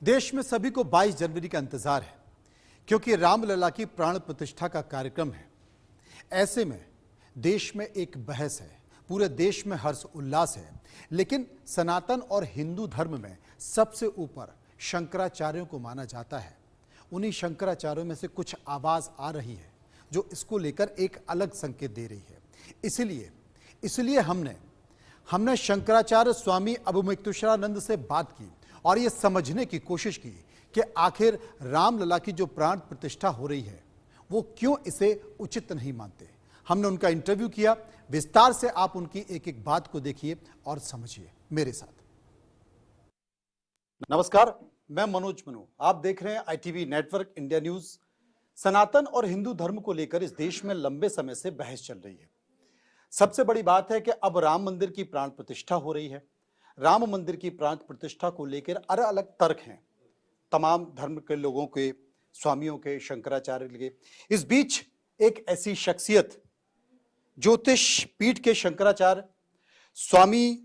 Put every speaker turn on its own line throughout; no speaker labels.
देश में सभी को 22 जनवरी का इंतजार है क्योंकि रामलला की प्राण प्रतिष्ठा का कार्यक्रम है। ऐसे में देश में एक बहस है, पूरे देश में हर्ष उल्लास है, लेकिन सनातन और हिंदू धर्म में सबसे ऊपर शंकराचार्यों को माना जाता है। उन्हीं शंकराचार्यों में से कुछ आवाज आ रही है जो इसको लेकर एक अलग संकेत दे रही है। इसलिए हमने शंकराचार्य स्वामी अवमुक्तेश्वरानंद से बात की और ये समझने की कोशिश की कि आखिर रामलला की जो प्राण प्रतिष्ठा हो रही है वो क्यों इसे उचित नहीं मानते। हमने उनका इंटरव्यू किया, विस्तार से आप उनकी एक एक बात को देखिए और समझिए मेरे साथ। नमस्कार, मैं मनोज मनु, आप देख रहे हैं ITV नेटवर्क इंडिया न्यूज। सनातन और हिंदू धर्म को लेकर इस देश में लंबे समय से बहस चल रही है। सबसे बड़ी बात है कि अब राम मंदिर की प्राण प्रतिष्ठा हो रही है। राम मंदिर की प्राण प्रतिष्ठा को लेकर अलग अलग तर्क हैं, तमाम धर्म के लोगों के, स्वामियों के, शंकराचार्य के। इस बीच एक ऐसी शख्सियत, ज्योतिष पीठ के शंकराचार्य स्वामी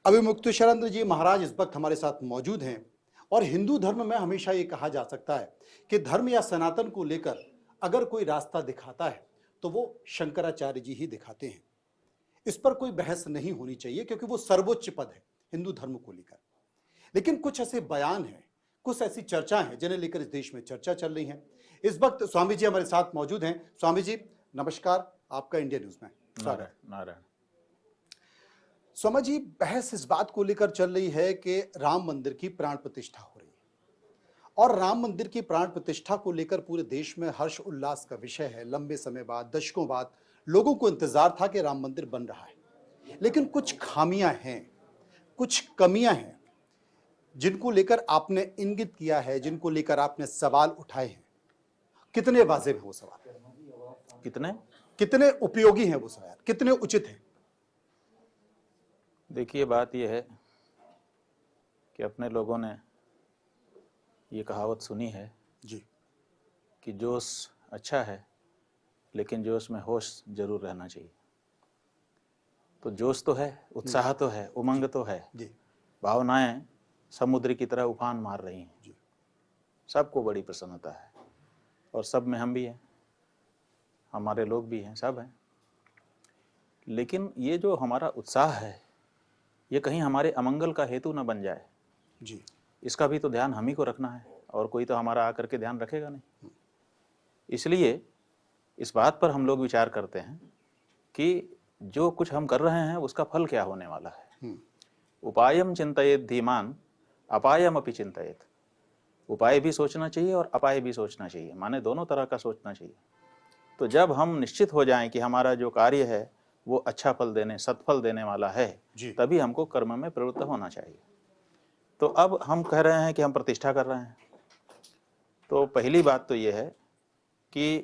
अवमुक्तेश्वरानंद जी महाराज इस वक्त हमारे साथ मौजूद हैं। और हिंदू धर्म में हमेशा ये कहा जा सकता है कि धर्म या सनातन को लेकर अगर कोई रास्ता दिखाता है तो वो शंकराचार्य जी ही दिखाते हैं। इस पर कोई बहस नहीं होनी चाहिए क्योंकि वो सर्वोच्च पद है हिंदू धर्म को लेकर। लेकिन कुछ ऐसे बयान हैं, कुछ ऐसी चर्चा हैं जिन्हें लेकर इस देश में चर्चा चल रही है। इस वक्त स्वामी जी हमारे साथ मौजूद हैं। स्वामी जी नमस्कार, आपका इंडिया न्यूज में स्वागत।
नारायण।
स्वामी जी, बहस इस बात को लेकर चल रही है कि राम मंदिर की प्राण प्रतिष्ठा हो रही है और राम मंदिर की प्राण प्रतिष्ठा को लेकर पूरे देश में हर्ष उल्लास का विषय है। लंबे समय बाद, दशकों बाद लोगों को इंतजार था कि राम मंदिर बन रहा है, लेकिन कुछ खामियां हैं, कुछ कमियां हैं जिनको लेकर आपने इंगित किया है, जिनको लेकर आपने सवाल उठाए हैं। कितने वाजिब है वो सवाल, कितने उपयोगी हैं वो सवाल, कितने उचित हैं?
देखिए, बात यह है कि अपने लोगों ने ये कहावत सुनी है
जी
कि जोश अच्छा है लेकिन जोश में होश जरूर रहना चाहिए। तो जोश तो है, उत्साह तो है, उमंग तो है, भावनाएं समुद्र की तरह उफान मार रही हैं। सबको बड़ी प्रसन्नता है और सब में हम भी हैं, हमारे लोग भी हैं, सब हैं। लेकिन ये जो हमारा उत्साह है ये कहीं हमारे अमंगल का हेतु न बन जाए
जी,
इसका भी तो ध्यान हम ही को रखना है और कोई तो हमारा आकर के ध्यान रखेगा नहीं। इसलिए इस बात पर हम लोग विचार करते हैं कि जो कुछ हम कर रहे हैं उसका फल क्या होने वाला है। उपायम चिंतयेत धीमान अपायम अपि चिंतयेत। उपाय भी सोचना चाहिए और अपाय भी सोचना चाहिए, माने दोनों तरह का सोचना चाहिए। तो जब हम निश्चित हो जाएं कि हमारा जो कार्य है वो अच्छा फल देने, सत्फल देने वाला है, तभी हमको कर्म में प्रवृत्त होना चाहिए। तो अब हम कह रहे हैं कि हम प्रतिष्ठा कर रहे हैं, तो पहली बात तो ये है कि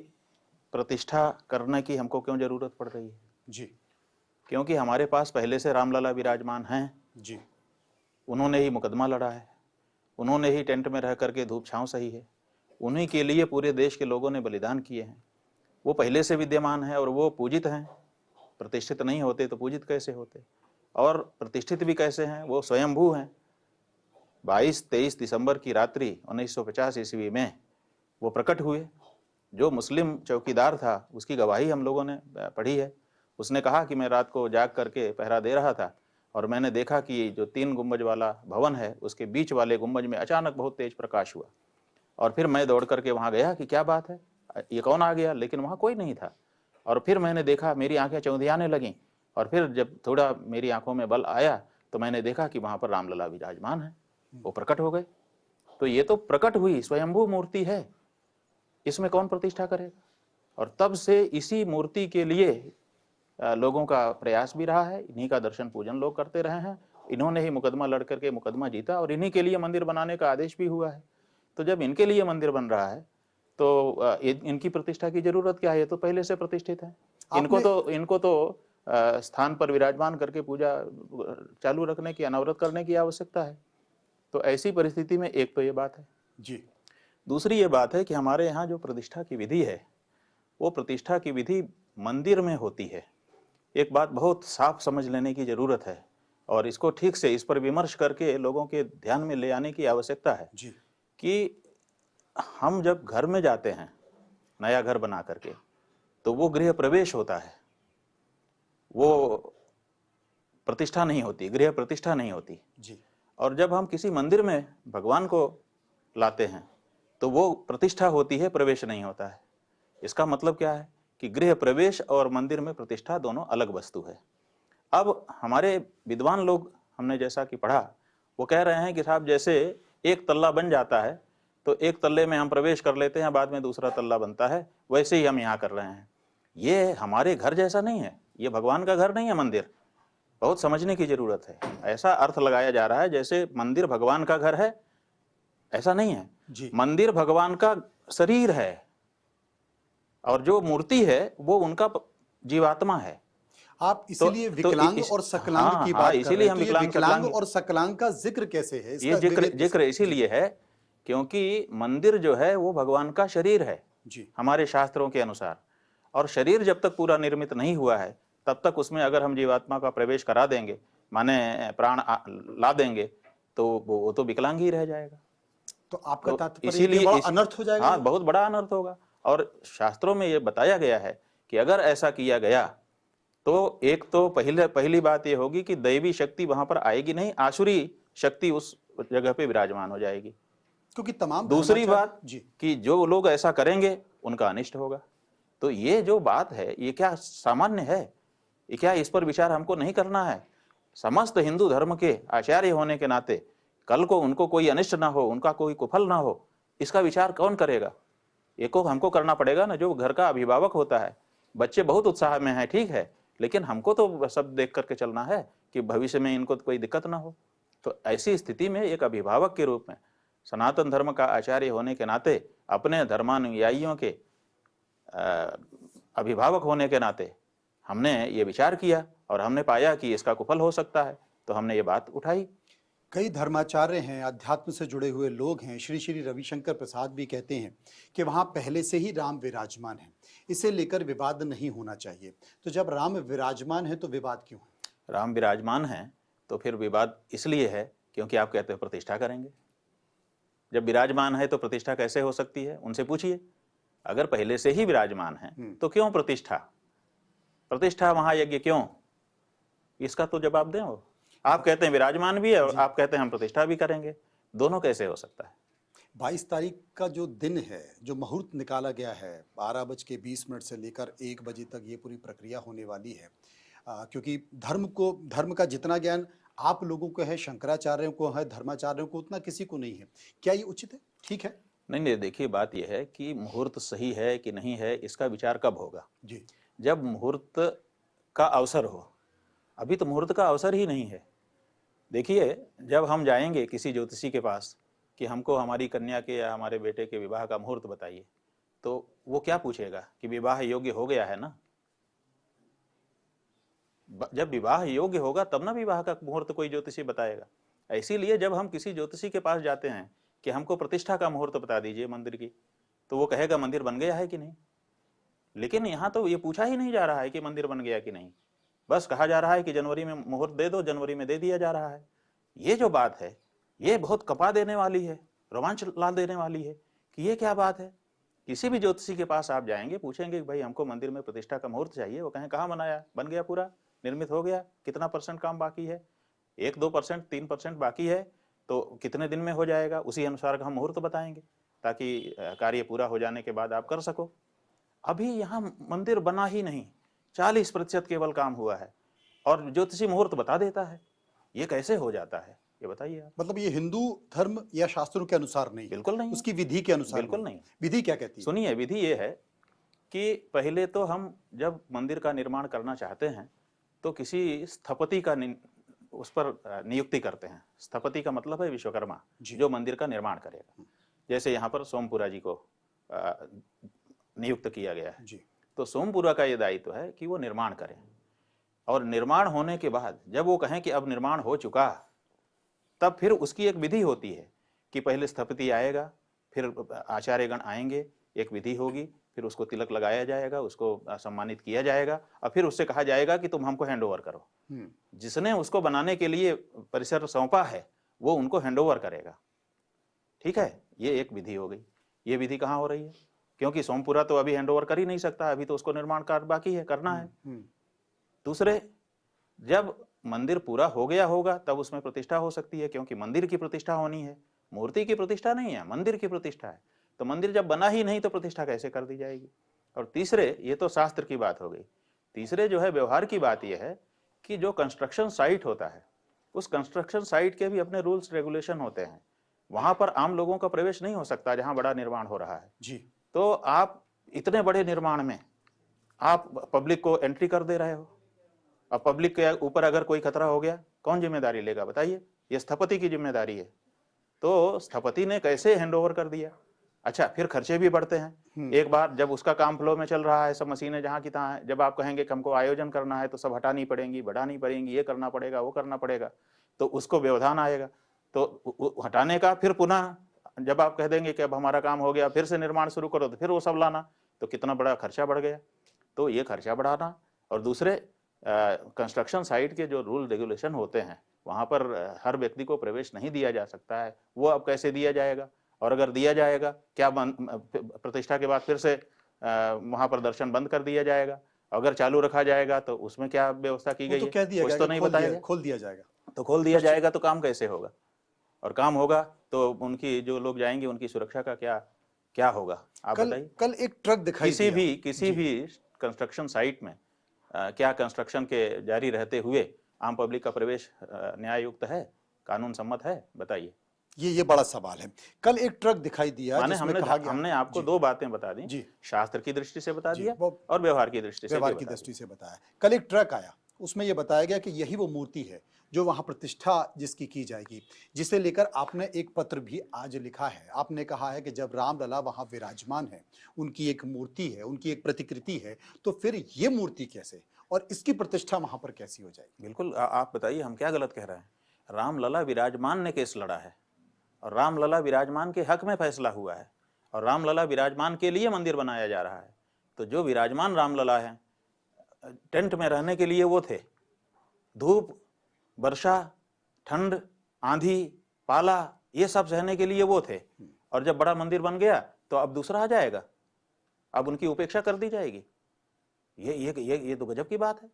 प्रतिष्ठा करने की हमको क्यों जरूरत पड़ रही है
जी?
क्योंकि हमारे पास पहले से रामलला विराजमान हैं
जी।
उन्होंने ही मुकदमा लड़ा है, उन्होंने ही टेंट में रह करके धूप छांव सही है, उन्हीं के लिए पूरे देश के लोगों ने बलिदान किए हैं। वो पहले से विद्यमान है और वो पूजित हैं। प्रतिष्ठित नहीं होते तो पूजित कैसे होते, और प्रतिष्ठित भी कैसे हैं, वो स्वयंभू हैं। 22-23 दिसंबर की रात्रि 1950 ईस्वी में वो प्रकट हुए। जो मुस्लिम चौकीदार था उसकी गवाही हम लोगों ने पढ़ी है। उसने कहा कि मैं रात को जाग करके पहरा दे रहा था और मैंने देखा कि जो 3 गुंबज वाला भवन है उसके बीच वाले गुंबज में अचानक बहुत तेज प्रकाश हुआ और फिर मैं दौड़ करके वहाँ गया कि क्या बात है, ये कौन आ गया, लेकिन वहाँ कोई नहीं था। और फिर मैंने देखा, मेरी आंखें चौंधियाने लगीं और फिर जब थोड़ा मेरी आंखों में बल आया तो मैंने देखा कि वहाँ पर रामलला विराजमान है, वो प्रकट हो गए। तो ये तो प्रकट हुई स्वयंभू मूर्ति है, इसमें कौन प्रतिष्ठा करेगा। और तब से इसी मूर्ति के लिए लोगों का प्रयास भी रहा है, इन्हीं का दर्शन पूजन लोग करते रहे हैं। इन्होंने ही मुकदमा लड़ करके मुकदमा जीता और इन्हीं के लिए मंदिर बनाने का आदेश भी हुआ है। तो जब इनके लिए मंदिर बन रहा है तो इनकी प्रतिष्ठा की जरूरत क्या है, ये तो पहले से प्रतिष्ठित है। इनको तो स्थान पर विराजमान करके पूजा चालू रखने की, अनवरत करने की आवश्यकता है। तो ऐसी परिस्थिति में एक तो ये बात है
जी।
दूसरी ये बात है कि हमारे यहाँ जो प्रतिष्ठा की विधि है वो प्रतिष्ठा की विधि मंदिर में होती है। एक बात बहुत साफ समझ लेने की जरूरत है और इसको ठीक से इस पर विमर्श करके लोगों के ध्यान में ले आने की आवश्यकता है
जी।
कि हम जब घर में जाते हैं नया घर बना करके, तो वो गृह प्रवेश होता है, वो प्रतिष्ठा नहीं होती, गृह प्रतिष्ठा नहीं होती
जी।
और जब हम किसी मंदिर में भगवान को लाते हैं तो वो प्रतिष्ठा होती है, प्रवेश नहीं होता है। इसका मतलब क्या है कि गृह प्रवेश और मंदिर में प्रतिष्ठा दोनों अलग वस्तु है। अब हमारे विद्वान लोग, हमने जैसा कि पढ़ा, वो कह रहे हैं कि साहब जैसे एक तल्ला बन जाता है तो एक तल्ले में हम प्रवेश कर लेते हैं, बाद में दूसरा तल्ला बनता है, वैसे ही हम यहाँ कर रहे हैं। ये हमारे घर जैसा नहीं है, ये भगवान का घर नहीं है मंदिर। बहुत समझने की जरूरत है। ऐसा अर्थ लगाया जा रहा है जैसे मंदिर भगवान का घर है, ऐसा नहीं है
जी।
मंदिर भगवान का शरीर है और जो मूर्ति है वो उनका जीवात्मा है।
आप इसीलिए विकलांग और सकलांग की बात कर रहे हैं, तो ये विकलांग और सकलांग का जिक्र कैसे है?
ये जिक्र इसीलिए है क्योंकि मंदिर जो है वो भगवान का शरीर है
जी।
हमारे शास्त्रों के अनुसार, और शरीर जब तक पूरा निर्मित नहीं हुआ है तब तक उसमें अगर हम जीवात्मा का प्रवेश करा देंगे, माने प्राण ला देंगे, तो वो तो विकलांग ही रह जाएगा।
तो आपका
तो
तात्पर्य
इसीलिए
बड़ा अनर्थ हो जाएगा।
हाँ, बहुत बड़ा अनर्थ होगा। और शास्त्रों में ये बताया गया है कि अगर ऐसा किया गया तो एक तो पहली बात ये होगी कि दैवी शक्ति वहां पर आएगी नहीं, आसुरी शक्ति उस जगह पे विराजमान हो जाएगी।
क्योंकि तमाम
दूसरी बात
जी
कि जो लोग ऐसा करेंगे उनका अनिष्ट होगा। तो ये जो बात है ये क्या सामान्य है? ये क्या इस पर विचार हमको नहीं करना है? समस्त हिंदू धर्म के आचार्य होने के नाते कल को उनको कोई अनिष्ट ना हो, उनका कोई कुफल ना हो, इसका विचार कौन करेगा? ये को हमको करना पड़ेगा ना, जो घर का अभिभावक होता है। बच्चे बहुत उत्साह में हैं, ठीक है, लेकिन हमको तो सब देख करके चलना है कि भविष्य में इनको कोई दिक्कत ना हो। तो ऐसी स्थिति में एक अभिभावक के रूप में, सनातन धर्म का आचार्य होने के नाते, अपने धर्मानुयायियों के अभिभावक होने के नाते हमने ये विचार किया और हमने पाया कि इसका कुफल हो सकता है, तो हमने ये बात उठाई।
कई धर्माचार्य हैं, अध्यात्म से जुड़े हुए लोग हैं, श्री श्री रविशंकर प्रसाद भी कहते हैं कि वहाँ पहले से ही राम विराजमान है, इसे लेकर विवाद नहीं होना चाहिए। तो जब राम विराजमान है तो विवाद क्यों है?
राम विराजमान है तो फिर विवाद इसलिए है क्योंकि आप कहते हो प्रतिष्ठा करेंगे। जब विराजमान है तो प्रतिष्ठा कैसे हो सकती है? उनसे पूछिए। अगर पहले से ही विराजमान है तो क्यों प्रतिष्ठा? प्रतिष्ठा महायज्ञ क्यों? इसका तो जवाब दें। वो आप कहते हैं विराजमान भी है और आप कहते हैं हम प्रतिष्ठा भी करेंगे, दोनों कैसे हो सकता है?
22 तारीख का जो दिन है, जो मुहूर्त निकाला गया है, 12:20 से लेकर 1 बजे तक ये पूरी प्रक्रिया होने वाली है। क्योंकि धर्म का जितना ज्ञान आप लोगों को है, शंकराचार्यों को है, धर्माचार्यों को, उतना किसी को नहीं है। क्या ये उचित है? ठीक है?
नहीं, देखिए बात यह है कि मुहूर्त सही है कि नहीं है, इसका विचार कब होगा?
जी।
जब मुहूर्त का अवसर हो। अभी तो मुहूर्त का अवसर ही नहीं है। देखिए, जब हम जाएंगे किसी ज्योतिषी के पास कि हमको हमारी कन्या के या हमारे बेटे के विवाह का मुहूर्त बताइए, तो वो क्या पूछेगा कि विवाह योग्य हो गया है ना? जब विवाह योग्य होगा तब ना विवाह का मुहूर्त कोई ज्योतिषी बताएगा। इसीलिए जब हम किसी ज्योतिषी के पास जाते हैं कि हमको प्रतिष्ठा का मुहूर्त बता दीजिए मंदिर की, तो वो कहेगा मंदिर बन गया है कि नहीं। लेकिन यहाँ तो ये पूछा ही नहीं जा रहा है कि मंदिर बन गया कि नहीं, बस कहा जा रहा है कि जनवरी में मुहूर्त दे दो, जनवरी में दे दिया जा रहा है। ये जो बात है ये बहुत कपा देने वाली है, रोमांच ला देने वाली है कि ये क्या बात है। किसी भी ज्योतिषी के पास आप जाएंगे, पूछेंगे कि भाई हमको मंदिर में प्रतिष्ठा का मुहूर्त चाहिए, वो कहें कहाँ बनाया, बन गया, पूरा निर्मित हो गया, कितना % काम बाकी है, 1-2%, 3% बाकी है, तो कितने दिन में हो जाएगा, उसी अनुसार का हम मुहूर्त बताएंगे ताकि कार्य पूरा हो जाने के बाद आप कर सको। अभी यहाँ मंदिर बना ही नहीं, 40% केवल काम हुआ है और ज्योतिषी मुहूर्त बता देता है। ये कैसे हो जाता है, ये बताइए आप।
मतलब ये हिंदू धर्म या शास्त्रों के अनुसार नहीं?
बिल्कुल नहीं,
उसकी विधि के अनुसार?
बिल्कुल नहीं।
विधि क्या कहती है?
सुनिए, विधि ये है कि पहले तो हम जब मंदिर का निर्माण करना चाहते हैं तो किसी स्थपति का उस पर नियुक्ति करते हैं। स्थपति का मतलब है विश्वकर्मा, जो मंदिर का निर्माण करेगा। जैसे यहाँ पर सोमपुरा जी को नियुक्त किया गया है जी। तो सोमपुरा का ये दायित्व है कि वो निर्माण करें, और निर्माण होने के बाद जब वो कहें कि अब निर्माण हो चुका, तब फिर उसकी एक विधि होती है कि पहले स्थपति आएगा, फिर आचार्यगण आएंगे, एक विधि होगी, फिर उसको तिलक लगाया जाएगा, उसको सम्मानित किया जाएगा, और फिर उससे कहा जाएगा कि तुम हमको हैंडओवर करो। जिसने उसको बनाने के लिए परिसर सौंपा है वो उनको हैंडओवर करेगा। ठीक है, ये एक विधि हो गई। ये विधि कहाँ हो रही है? क्योंकि सोमपुरा तो अभी हैंड ओवर कर ही नहीं सकता, अभी तो उसको निर्माण कार्य बाकी है, करना है। दूसरे, जब मंदिर पूरा हो गया होगा तब उसमें प्रतिष्ठा हो सकती है, क्योंकि मंदिर की प्रतिष्ठा होनी है, मूर्ति की प्रतिष्ठा नहीं है, मंदिर की प्रतिष्ठा है। तो मंदिर जब बना ही नहीं तो प्रतिष्ठा कैसे कर दी जाएगी? और तीसरे, ये तो शास्त्र की बात हो गई। तीसरे जो है व्यवहार की बात यह है कि जो कंस्ट्रक्शन साइट होता है, उस कंस्ट्रक्शन साइट के भी अपने रूल्स रेगुलेशन होते हैं। वहां पर आम लोगों का प्रवेश नहीं हो सकता जहां बड़ा निर्माण हो रहा है
जी।
तो आप इतने बड़े निर्माण में आप पब्लिक को एंट्री कर दे रहे हो। अब पब्लिक के ऊपर अगर कोई खतरा हो गया, कौन जिम्मेदारी लेगा बताइए? ये स्थपति की जिम्मेदारी है। तो स्थपति ने कैसे हैंडओवर कर दिया? अच्छा, फिर खर्चे भी बढ़ते हैं। एक बार जब उसका काम फ्लो में चल रहा है, सब मशीनें जहां की तहां है, जब आप कहेंगे कि हमको आयोजन करना है तो सब हटानी पड़ेंगी, बढ़ानी पड़ेंगी, ये करना पड़ेगा, वो करना पड़ेगा, तो उसको व्यवधान आएगा। तो हटाने का फिर पुनः जब आप कह देंगे कि अब हमारा काम हो गया, फिर से निर्माण शुरू करो, तो फिर वो सब लाना, तो कितना बड़ा खर्चा बढ़ गया। तो ये खर्चा बढ़ाना, और दूसरे कंस्ट्रक्शन साइट के जो रूल रेगुलेशन होते हैं, वहां पर हर व्यक्ति को प्रवेश नहीं दिया जा सकता है। वो अब कैसे दिया जाएगा? और अगर दिया जाएगा, क्या प्रतिष्ठा के बाद फिर से वहां पर दर्शन बंद कर दिया जाएगा? अगर चालू रखा जाएगा तो उसमें क्या व्यवस्था की गई है? कुछ तो नहीं बताया गया।
खोल दिया जाएगा।
तो खोल दिया जाएगा तो काम कैसे होगा? और काम होगा तो उनकी जो लोग जाएंगे उनकी सुरक्षा का क्या होगा? आप बताइए।
कल एक ट्रक दिखाई
किसी भी कंस्ट्रक्शन साइट में क्या कंस्ट्रक्शन के जारी रहते हुए आम पब्लिक का प्रवेश न्याय युक्त है, कानून सम्मत है? बताइए।
ये बड़ा सवाल है। कल एक ट्रक दिखाई दिया जिसमें कहा गया,
हमने आपको दो बातें बता दी, शास्त्र की दृष्टि से बता दिया और व्यवहार की दृष्टि से
बताया। कल एक ट्रक आया, उसमें यह बताया गया कि यही वो मूर्ति है जो वहां प्रतिष्ठा जिसकी की जाएगी, जिसे लेकर आपने एक पत्र भी आज लिखा है। आपने कहा है कि जब रामलला वहां विराजमान है, उनकी एक मूर्ति है, उनकी एक प्रतिकृति है, तो फिर ये मूर्ति कैसे और इसकी प्रतिष्ठा वहां पर कैसी हो जाएगी?
बिल्कुल, आप बताइए, हम क्या गलत कह रहे हैं? रामलला विराजमान ने केस लड़ा है और रामलला विराजमान के हक में फैसला हुआ है और रामलला विराजमान के लिए मंदिर बनाया जा रहा है। तो जो विराजमान रामलला है, टेंट में रहने के लिए वो थे, धूप, वर्षा, ठंड, आंधी, पाला, ये सब सहने के लिए वो थे। और जब बड़ा मंदिर बन गया तो अब दूसरा आ जाएगा, अब उनकी उपेक्षा कर दी जाएगी। ये तो गजब की बात है।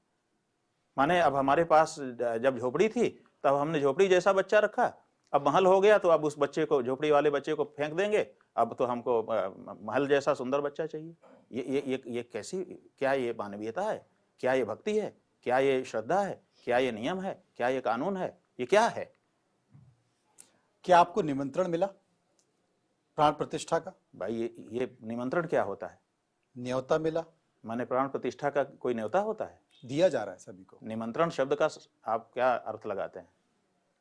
माने अब हमारे पास जब झोपड़ी थी तब हमने झोपड़ी जैसा बच्चा रखा, अब महल हो गया तो अब उस बच्चे को, झोपड़ी वाले बच्चे को फेंक देंगे, अब तो हमको महल जैसा सुंदर बच्चा चाहिए। ये कैसी, क्या ये मानवीयता है? क्या ये भक्ति है? क्या ये श्रद्धा है? क्या ये नियम है? क्या ये कानून है? ये क्या है?
क्या आपको निमंत्रण मिला प्राण प्रतिष्ठा का?
भाई ये निमंत्रण क्या होता है?
न्योता मिला?
माने प्राण प्रतिष्ठा का कोई न्योता होता है?
दिया जा रहा है सभी को।
निमंत्रण शब्द का आप क्या अर्थ लगाते हैं?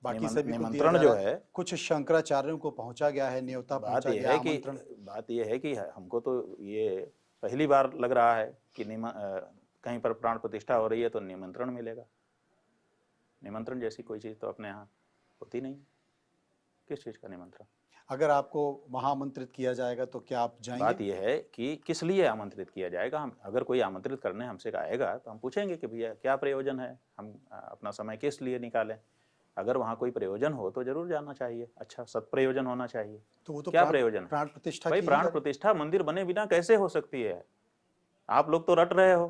बाकी सभी
निमंत्रण जो है, कुछ
शंकराचार्यों को पहुंचा गया है, न्योता पहुंचा गया है।
बात यह है कि हमको तो ये पहली बार लग रहा है कि कहीं पर प्राण प्रतिष्ठा हो रही है तो निमंत्रण मिलेगा। निमंत्रण जैसी कोई चीज तो अपने यहाँ होती नहीं। किस चीज का निमंत्रण?
अगर आपको वहां आमंत्रित किया जाएगा तो क्या आप जाएंगे?
बात यह है कि किस लिए आमंत्रित किया जाएगा। हम अगर कोई आमंत्रित करने हमसे आएगा तो हम पूछेंगे कि भैया क्या प्रयोजन है, हम अपना समय किस लिए निकालें। अगर वहाँ कोई प्रयोजन हो तो जरूर जाना चाहिए, अच्छा सत्प्रयोजन होना चाहिए।
तो वो तो
क्या प्रयोजन?
प्राण प्रतिष्ठा।
भाई प्राण प्रतिष्ठा मंदिर बने बिना कैसे हो सकती है? आप लोग तो रट रहे हो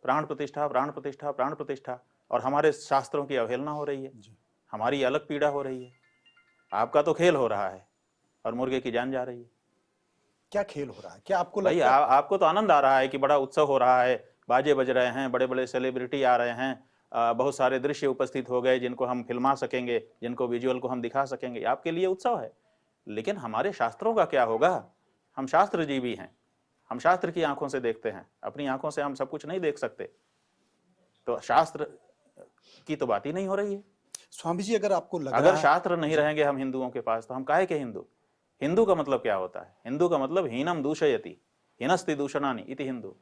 प्राण प्रतिष्ठा, प्राण प्रतिष्ठा, प्राण प्रतिष्ठा, और हमारे शास्त्रों की अवहेलना हो रही है, हमारी अलग पीड़ा हो रही है। आपका तो खेल हो रहा है और मुर्गे की जान जा रही है।
क्या खेल हो रहा है? क्या आपको
लगता है? आपको तो आनंद आ रहा है कि बड़ा उत्सव हो रहा है, बाजे बज रहे हैं, बड़े बड़े सेलिब्रिटी आ रहे हैं, बहुत सारे दृश्य उपस्थित हो गए जिनको हम फिल्मा सकेंगे, जिनको विजुअल को हम दिखा सकेंगे, आपके लिए उत्सव है। लेकिन हमारे शास्त्रों का क्या होगा? हम शास्त्र जीवी हैं, हम शास्त्र की आंखों से देखते हैं, अपनी आंखों से हम सब कुछ नहीं देख सकते। तो शास्त्र की तो बात ही नहीं हो रही है।
स्वामी जी, अगर आपको लग
अगर शास्त्र नहीं रहेंगे हम हिंदुओं के पास तो हम काहे के हिंदू? हिंदू का मतलब क्या होता है? हिंदू का मतलब हीनम दूषयति हिनस्ति दूषणानि इति हिंदू।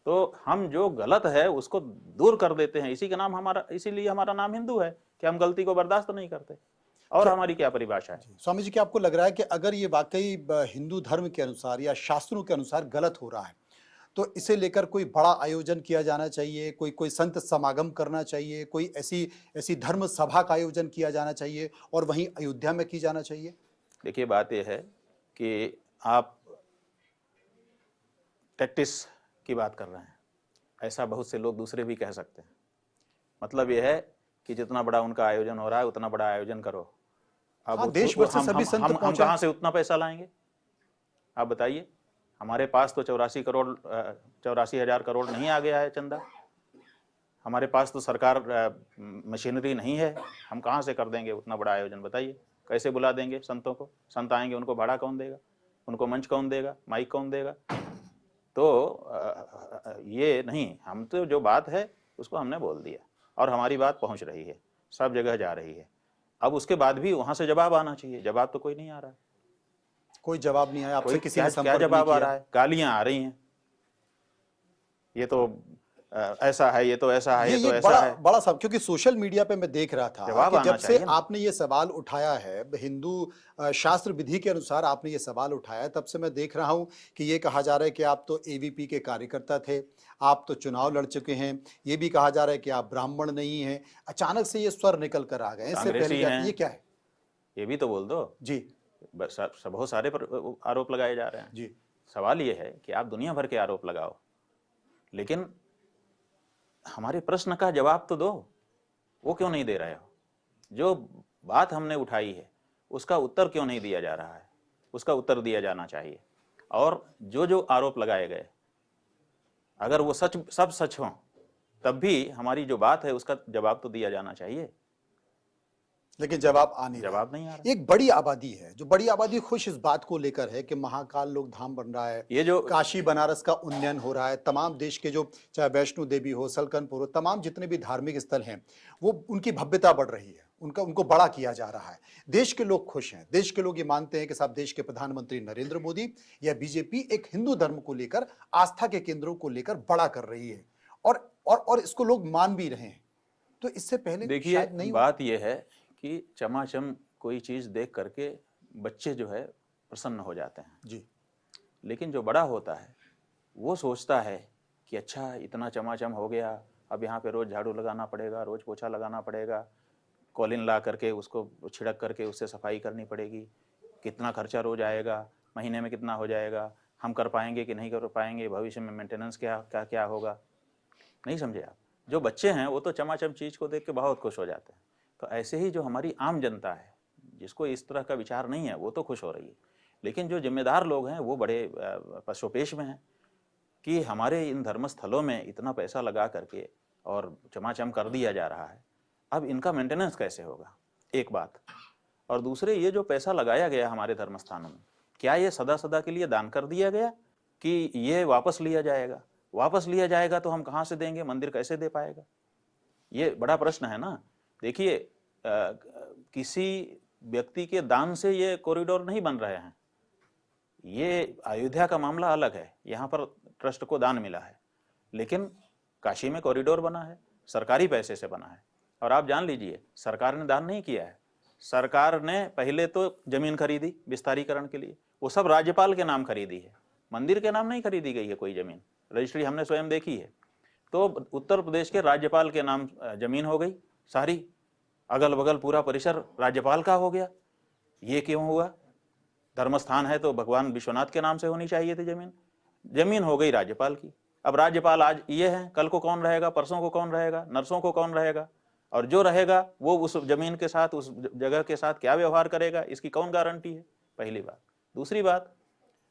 तो हम जो गलत है उसको दूर कर देते हैं, इसी का नाम हमारा, इसीलिए हमारा नाम हिंदू है कि हम गलती को बर्दाश्त नहीं करते। और हमारी क्या परिभाषा है?
स्वामी जी, क्या आपको लग रहा है कि अगर ये वाकई हिंदू धर्म के अनुसार या शास्त्रों के अनुसार गलत हो रहा है तो इसे लेकर कोई बड़ा आयोजन किया जाना चाहिए, कोई संत समागम करना चाहिए, कोई ऐसी धर्म सभा का आयोजन किया जाना चाहिए और वहीं अयोध्या में की जाना चाहिए?
देखिए, बात यह है कि आप टैक्टिस की बात कर रहे हैं, ऐसा बहुत से लोग दूसरे भी कह सकते हैं। मतलब यह है कि जितना बड़ा उनका आयोजन हो रहा है उतना बड़ा आयोजन करो। अब
हाँ, देश भर से सभी संत
हम
पहुंचे।
कहाँ से उतना पैसा लाएंगे आप बताइए। हमारे पास तो 84,000 करोड़ नहीं आ गया है चंदा। हमारे पास तो सरकार मशीनरी नहीं है, हम कहाँ से कर देंगे उतना बड़ा आयोजन बताइए। कैसे बुला देंगे संतों को? संत आएंगे, उनको भाड़ा कौन देगा? उनको मंच कौन देगा? माइक कौन देगा? तो ये नहीं, हम तो जो बात है उसको हमने बोल दिया और हमारी बात पहुंच रही है, सब जगह जा रही है। अब उसके बाद भी वहां से जवाब आना चाहिए, जवाब तो कोई नहीं आ रहा है।
कोई जवाब नहीं आया आपसे, किसी ने
क्या
संपर्क नहीं
जवाब आ
किया?
रहा है? गालियां आ रही हैं, ये तो ऐसा है, ये तो ऐसा है, ये तो ऐसा है।
बड़ा सब, क्योंकि सोशल मीडिया पे मैं देख रहा था
जवाब
कि
आना
जब से
चाहिए ना।
आपने ये सवाल उठाया है, हिंदू शास्त्र विधि के अनुसार आपने ये सवाल उठाया है, तब से मैं देख रहा हूं कि ये कहा जा रहा है कि आप तो एवीपी के कार्यकर्ता थे, आप तो चुनाव लड़ चुके हैं, ये भी कहा जा रहा है कि आप ब्राह्मण नहीं हैं। अचानक से ये स्वर निकल कर आ गए, इससे पहले
कांग्रेसी हैं,
ये क्या है?
ये भी तो बोल दो
जी
बहुत सारे आरोप लगाए जा रहे हैं।
जी।
सवाल ये है कि आप दुनिया भर के आरोप लगाओ, लेकिन हमारे प्रश्न का जवाब तो दो। वो क्यों नहीं दे रहे हो? जो बात हमने उठाई है उसका उत्तर क्यों नहीं दिया जा रहा है? उसका उत्तर दिया जाना चाहिए। और जो जो आरोप लगाए गए, अगर वो सब सच हों, तब भी हमारी जो बात है उसका जवाब तो दिया जाना चाहिए।
लेकिन जवाब आ नहीं रहा।
जवाब नहीं आ रहा।
एक बड़ी आबादी है, जो बड़ी आबादी खुश इस बात को लेकर है कि महाकाल लोक धाम बन रहा है,
ये जो
काशी बनारस का उन्नयन हो रहा है, तमाम देश के जो चाहे वैष्णो देवी हो, सलकनपुर हो, तमाम जितने भी धार्मिक स्थल हैं वो उनकी भव्यता बढ़ रही है, उनको बड़ा किया जा रहा है। देश के लोग खुश हैं, देश के लोग ये मानते हैं कि साहब देश के प्रधानमंत्री नरेंद्र मोदी या बीजेपी एक हिंदू धर्म को लेकर, आस्था के केंद्रों को लेकर बड़ा कर रही है, और इसको लोग मान भी रहे हैं। तो इससे पहले
देखिए,
शायद नहीं
बात यह है कि चमाचम कोई चीज देख करके बच्चे जो है प्रसन्न हो जाते हैं
जी।
लेकिन जो बड़ा होता है वो सोचता है कि अच्छा इतना चमाचम हो गया, अब यहाँ पे रोज झाड़ू लगाना पड़ेगा, रोज पोछा लगाना पड़ेगा, कॉलिन ला करके उसको छिड़क करके उससे सफाई करनी पड़ेगी, कितना खर्चा रोज आएगा, महीने में कितना हो जाएगा, हम कर पाएंगे कि नहीं कर पाएंगे, भविष्य में मेंटेनेंस क्या क्या क्या होगा। नहीं समझे आप? जो बच्चे हैं वो तो चमाचम चीज को देख के बहुत खुश हो जाते हैं। तो ऐसे ही जो हमारी आम जनता है जिसको इस तरह का विचार नहीं है वो तो खुश हो रही है, लेकिन जो जिम्मेदार लोग हैं वो बड़े पशोपेश में हैं कि हमारे इन धर्मस्थलों में इतना पैसा लगा करके और चमाचम कर दिया जा रहा है, अब इनका मेंटेनेंस कैसे होगा? एक बात। और दूसरे, ये जो पैसा लगाया गया हमारे धर्मस्थानों में, क्या ये सदा सदा के लिए दान कर दिया गया कि ये वापस लिया जाएगा? वापस लिया जाएगा तो हम कहाँ से देंगे? मंदिर कैसे दे पाएगा? ये बड़ा प्रश्न है ना। देखिए, किसी व्यक्ति के दान से ये कॉरिडोर नहीं बन रहे हैं। ये अयोध्या का मामला अलग है, यहाँ पर ट्रस्ट को दान मिला है, लेकिन काशी में कॉरिडोर बना है, सरकारी पैसे से बना है। और आप जान लीजिए, सरकार ने दान नहीं किया है। सरकार ने पहले तो जमीन खरीदी विस्तारीकरण के लिए, वो सब राज्यपाल के नाम खरीदी है, मंदिर के नाम नहीं खरीदी गई है कोई जमीन। रजिस्ट्री हमने स्वयं देखी है। तो उत्तर प्रदेश के राज्यपाल के नाम जमीन हो गई सारी, अगल बगल पूरा परिसर राज्यपाल का हो गया। ये क्यों हुआ? धर्मस्थान है तो भगवान विश्वनाथ के नाम से होनी चाहिए थी जमीन। जमीन हो गई राज्यपाल की। अब राज्यपाल आज ये है, कल को कौन रहेगा, परसों को कौन रहेगा, नरसों को कौन रहेगा, और जो रहेगा वो उस जमीन के साथ, उस जगह के साथ क्या व्यवहार करेगा, इसकी कौन गारंटी है? पहली बात। दूसरी बात,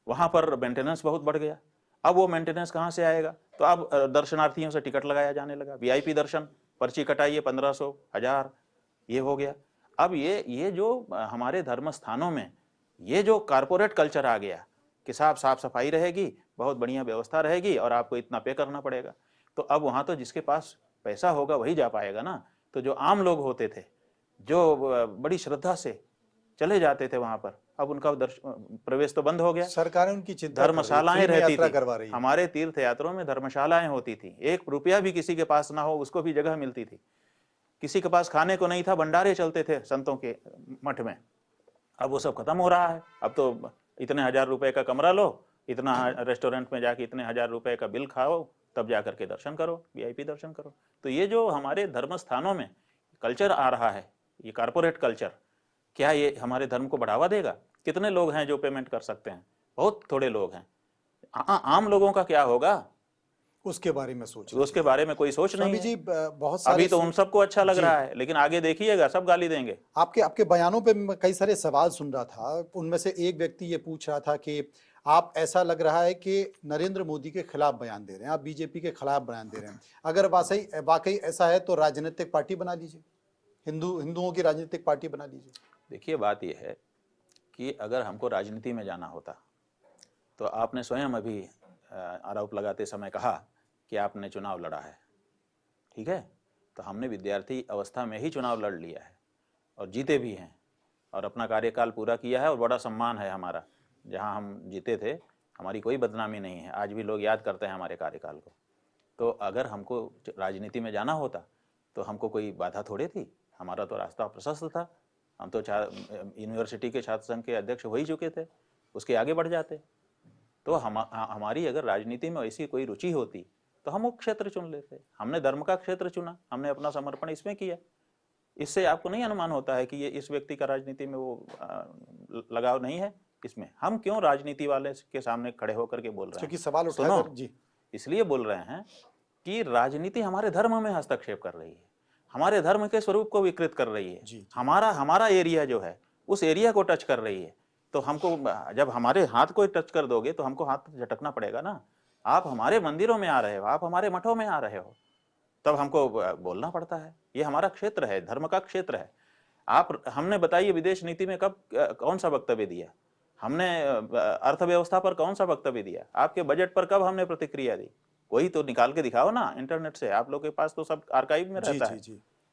वहां पर मेंटेनेंस बहुत बढ़ गया। अब वो मेंटेनेंस कहाँ से आएगा? तो अब दर्शनार्थियों से टिकट लगाया जाने लगा, वीआईपी दर्शन, पर्ची कटाइए 1500, 1000, ये हो गया। अब ये जो हमारे धर्म स्थानों में ये जो कारपोरेट कल्चर आ गया कि साफ सफाई रहेगी, बहुत बढ़िया व्यवस्था रहेगी और आपको इतना पे करना पड़ेगा, तो अब वहाँ तो जिसके पास पैसा होगा वही जा पाएगा ना। तो जो आम लोग होते थे, जो बड़ी श्रद्धा से चले जाते थे वहाँ पर, अब उनका प्रवेश तो बंद हो गया।
सरकार उनकी चिंता
धर्मशालाएं रहती थी,
है।
हमारे तीर्थ यात्रों में धर्मशालाएं होती थी, 1 रुपया भी किसी के पास ना हो उसको भी जगह मिलती थी। किसी के पास खाने को नहीं था, भंडारे चलते थे संतों के मठ में। अब वो सब खत्म हो रहा है। अब तो इतने 1000 रुपए का कमरा लो, इतना रेस्टोरेंट में जाके इतने 1000 रुपए का बिल खाओ, तब जा करके दर्शन करो, वीआईपी दर्शन करो। तो ये जो हमारे धर्म स्थानों में कल्चर आ रहा है, ये कारपोरेट कल्चर, क्या ये हमारे धर्म को बढ़ावा देगा? कितने लोग हैं जो पेमेंट कर सकते हैं? बहुत थोड़े लोग हैं। आम लोगों का क्या होगा
उसके बारे में सोच
उसके बारे में कोई सोच नहीं
स्वामी
है।
जी बहुत सारे
अभी तो उन सबको अच्छा लग
जी।
रहा है, लेकिन आगे देखिएगा सब गाली देंगे।
आपके बयानों पे मैं कई सारे सवाल सुन रहा था, उनमें से एक व्यक्ति ये पूछ रहा था कि आप ऐसा लग रहा है कि नरेंद्र मोदी के खिलाफ बयान दे रहे हैं, आप बीजेपी के खिलाफ बयान दे रहे हैं। अगर वाकई ऐसा है तो राजनीतिक पार्टी बना लीजिए, हिंदुओं की राजनीतिक पार्टी बना लीजिए।
देखिए बात यह है कि अगर हमको राजनीति में जाना होता तो आपने स्वयं अभी आरोप लगाते समय कहा कि आपने चुनाव लड़ा है, ठीक है? तो हमने विद्यार्थी अवस्था में ही चुनाव लड़ लिया है और जीते भी हैं और अपना कार्यकाल पूरा किया है और बड़ा सम्मान है हमारा। जहां हम जीते थे हमारी कोई बदनामी नहीं है, आज भी लोग याद करते हैं हमारे कार्यकाल को। तो अगर हमको राजनीति में जाना होता तो हमको कोई बाधा थोड़ी थी, हमारा तो रास्ता प्रशस्त था। हम तो यूनिवर्सिटी के छात्र संघ के अध्यक्ष हो ही चुके थे, उसके आगे बढ़ जाते। तो हमारी अगर राजनीति में ऐसी कोई रुचि होती तो हम वो क्षेत्र चुन लेते। हमने धर्म का क्षेत्र चुना, हमने अपना समर्पण इसमें किया। इससे आपको नहीं अनुमान होता है कि ये इस व्यक्ति का राजनीति में वो लगाव नहीं है? इसमें हम क्यों राजनीति वाले के सामने खड़े होकर के बोल रहे हैं?
क्योंकि सवाल
सुनो,
उठाकर जी
इसलिए बोल रहे हैं कि राजनीति हमारे धर्म में हस्तक्षेप कर रही है, हमारे धर्म के स्वरूप को विकृत कर रही है, हमारा एरिया जो है उस एरिया को टच कर रही है। तो हमको जब हमारे हाथ को टच कर दोगे तो हमको हाथ झटकना पड़ेगा ना। आप हमारे मंदिरों में आ रहे हो, आप हमारे मठों में आ रहे हो, तब हमको बोलना पड़ता है। ये हमारा क्षेत्र है, धर्म का क्षेत्र है। हमने बताइए विदेश नीति में कब कौन सा वक्तव्य दिया? हमने अर्थव्यवस्था पर कौन सा वक्तव्य दिया? आपके बजट पर कब हमने प्रतिक्रिया दी? कोई तो निकाल के दिखाओ ना इंटरनेट से, आप लोग के पास तो सब आर्काइव में रहता है।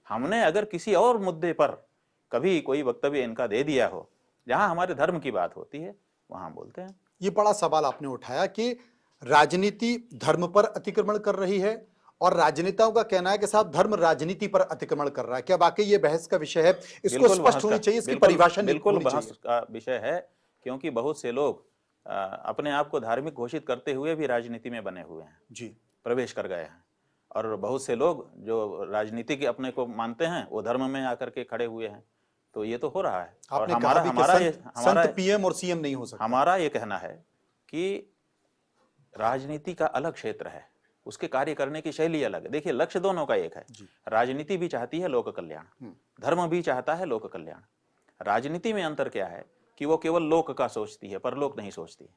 हमने अगर किसी और मुद्दे पर कभी कोई वक्तव्य इनका दे दिया हो, जहां हमारे धर्म की बात होती है वहां बोलते हैं।
ये बड़ा सवाल आपने उठाया कि राजनीति धर्म पर अतिक्रमण कर रही है और राजनेताओं का कहना है कि साहब धर्म राजनीति पर अतिक्रमण कर रहा है। क्या वाकई ये बहस का विषय है? इसको स्पष्ट होनी चाहिए, इसकी परिभाषा
बिल्कुल बहस का विषय है, क्योंकि बहुत से लोग अपने आप को धार्मिक घोषित करते हुए भी राजनीति में बने हुए हैं जी, प्रवेश कर गए हैं। और बहुत से लोग जो राजनीति के अपने को मानते हैं वो धर्म में आकर के खड़े हुए हैं। तो ये तो हो रहा है। और हमारा
पीएम और सीएम नहीं हो सकता।
हमारा ये कहना है कि राजनीति का अलग क्षेत्र है, उसके कार्य करने की शैली अलग है। देखिए लक्ष्य दोनों का एक है। राजनीति भी चाहती है लोक कल्याण, धर्म भी चाहता है लोक कल्याण। राजनीति में अंतर क्या है कि वो केवल लोक का सोचती है, परलोक नहीं सोचती।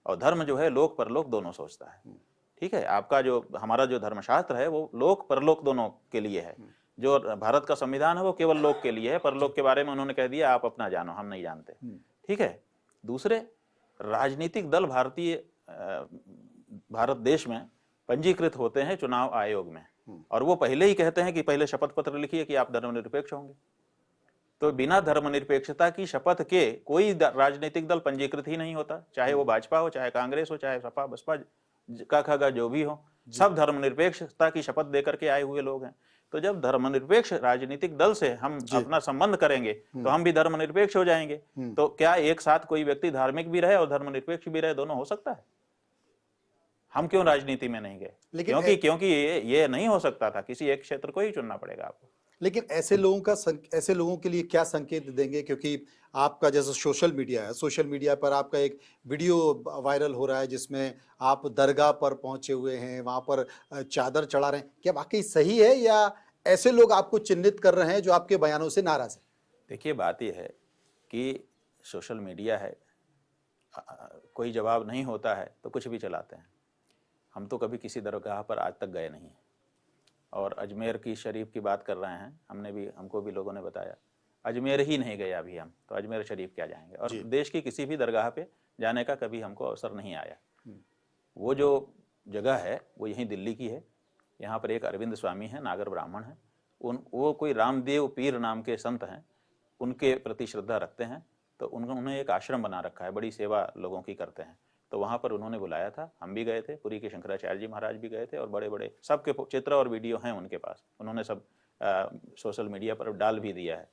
और धर्म जो है लोक परलोक दोनों सोचता है। ठीक है, आपका जो हमारा जो धर्मशास्त्र है वो लोक परलोक दोनों के लिए है। जो भारत का संविधान है वो केवल लोक के लिए है, परलोक के बारे में उन्होंने कह दिया आप अपना जानो, हम नहीं जानते। ठीक है। दूसरे, राजनीतिक दल भारत देश में पंजीकृत होते हैं चुनाव आयोग में, और वो पहले ही कहते हैं कि पहले शपथ पत्र लिखिए कि आप धर्मनिरपेक्ष होंगे। तो बिना धर्मनिरपेक्षता की शपथ के कोई राजनीतिक दल पंजीकृत ही नहीं होता, चाहे वो भाजपा हो, चाहे कांग्रेस हो, चाहे सपा बसपा का जो भी हो, सब धर्मनिरपेक्षता की शपथ देकर के आए हुए लोग हैं। तो जब धर्मनिरपेक्ष राजनीतिक दल से हम अपना संबंध करेंगे तो हम भी धर्मनिरपेक्ष हो जाएंगे। तो क्या एक साथ कोई व्यक्ति धार्मिक भी रहे और धर्मनिरपेक्ष भी रहे, दोनों हो सकता है? हम क्यों राजनीति में नहीं गए? क्योंकि ये नहीं हो सकता था, किसी एक क्षेत्र को ही चुनना पड़ेगा आपको।
लेकिन ऐसे लोगों के लिए क्या संकेत देंगे? क्योंकि आपका जैसे सोशल मीडिया है, सोशल मीडिया पर आपका एक वीडियो वायरल हो रहा है जिसमें आप दरगाह पर पहुंचे हुए हैं, वहां पर चादर चढ़ा रहे हैं। क्या वाकई सही है या ऐसे लोग आपको चिन्हित कर रहे हैं जो आपके बयानों से नाराज है?
देखिए बात यह है कि सोशल मीडिया है, कोई जवाब नहीं होता है तो कुछ भी चलाते हैं। हम तो कभी किसी दरगाह पर आज तक गए नहीं, और अजमेर की शरीफ की बात कर रहे हैं, हमको भी लोगों ने बताया, अजमेर ही नहीं गए अभी हम, तो अजमेर शरीफ क्या जाएंगे? और देश की किसी भी दरगाह पे जाने का कभी हमको अवसर नहीं आया। वो जो जगह है वो यहीं दिल्ली की है। यहाँ पर एक अरविंद स्वामी हैं, नागर ब्राह्मण हैं, वो कोई रामदेव पीर नाम के संत हैं, उनके प्रति श्रद्धा रखते हैं। तो उन्होंने एक आश्रम बना रखा है, बड़ी सेवा लोगों की करते हैं। तो वहाँ पर उन्होंने बुलाया था, हम भी गए थे, पुरी के शंकराचार्य जी महाराज भी गए थे, और बड़े बड़े सबके चित्र और वीडियो हैं उनके पास, उन्होंने सब सोशल मीडिया पर डाल भी दिया है।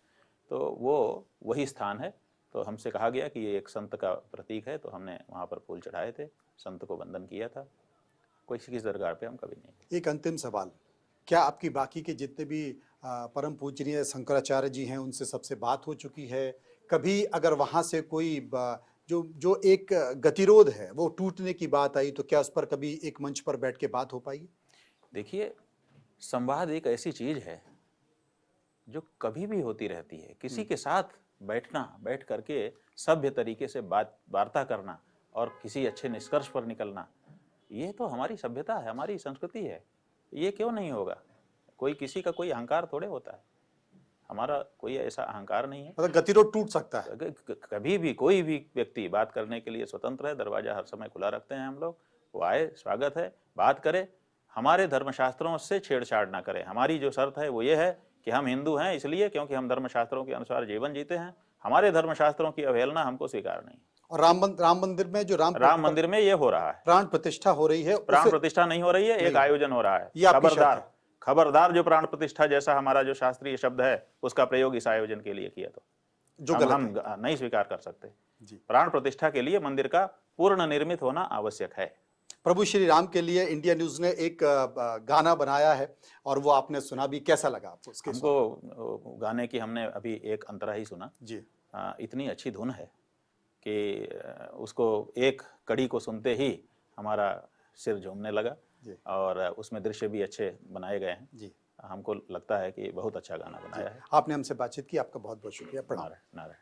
तो वो वही स्थान है। तो हमसे कहा गया कि ये एक संत का प्रतीक है, तो हमने वहाँ पर फूल चढ़ाए थे, संत को वंदन किया था। कोई किसी दरगाह पे हम कभी नहीं।
एक अंतिम सवाल, क्या आपकी बाकी के जितने भी परम पूजनीय शंकराचार्य जी हैं उनसे सबसे बात हो चुकी है? कभी अगर वहां से कोई जो जो एक गतिरोध है वो टूटने की बात आई तो क्या उस पर कभी एक मंच पर बैठ के बात हो पाई?
देखिए, संवाद एक ऐसी चीज है जो कभी भी होती रहती है। किसी के साथ बैठना, बैठ करके सभ्य तरीके से बात वार्ता करना और किसी अच्छे निष्कर्ष पर निकलना, ये तो हमारी सभ्यता है, हमारी संस्कृति है। ये क्यों नहीं होगा? कोई किसी का कोई अहंकार थोड़े होता है, हमारा कोई ऐसा अहंकार नहीं है।
मतलब गतिरोध टूट सकता है।
कभी भी कोई भी व्यक्ति बात करने के लिए स्वतंत्र है, दरवाजा हर समय खुला रखते हैं हम लोग। वो आए, स्वागत है, बात करे। हमारे धर्मशास्त्रों से छेड़छाड़ ना करें। हमारी जो शर्त है वो ये है कि हम हिंदू हैं इसलिए क्योंकि हम धर्मशास्त्रों के अनुसार जीवन जीते हैं। हमारे धर्मशास्त्रों की अवहेलना हमको स्वीकार नहीं।
और राम मंदिर में जो
राम मंदिर में ये हो रहा है,
प्राण प्रतिष्ठा हो रही है,
प्राण प्रतिष्ठा नहीं हो रही है, एक आयोजन हो रहा है।
ये आपकी शर्त
खबरदार,
है।
खबरदार जो प्राण प्रतिष्ठा जैसा हमारा जो शास्त्रीय शब्द है उसका प्रयोग इस आयोजन के लिए किया तो
जो
हम
गलत है।
नहीं स्वीकार कर सकते।
जी।
प्राण प्रतिष्ठा के लिए मंदिर का पूर्ण निर्मित होना आवश्यक है।
प्रभु श्री राम के लिए इंडिया न्यूज ने एक गाना बनाया है और वो आपने सुना भी, कैसा लगा आपको उसके?
हमको गाने की हमने अभी एक अंतरा ही सुना
जी।
इतनी अच्छी धुन है कि उसको एक कड़ी को सुनते ही हमारा सिर झूमने लगा
जी।
और उसमें दृश्य भी अच्छे बनाए गए हैं।
जी।
हमको लगता है कि बहुत अच्छा गाना बनाया है।
आपने हमसे बातचीत की, आपका बहुत बहुत शुक्रिया। प्रणाम।
नारायण नारायण।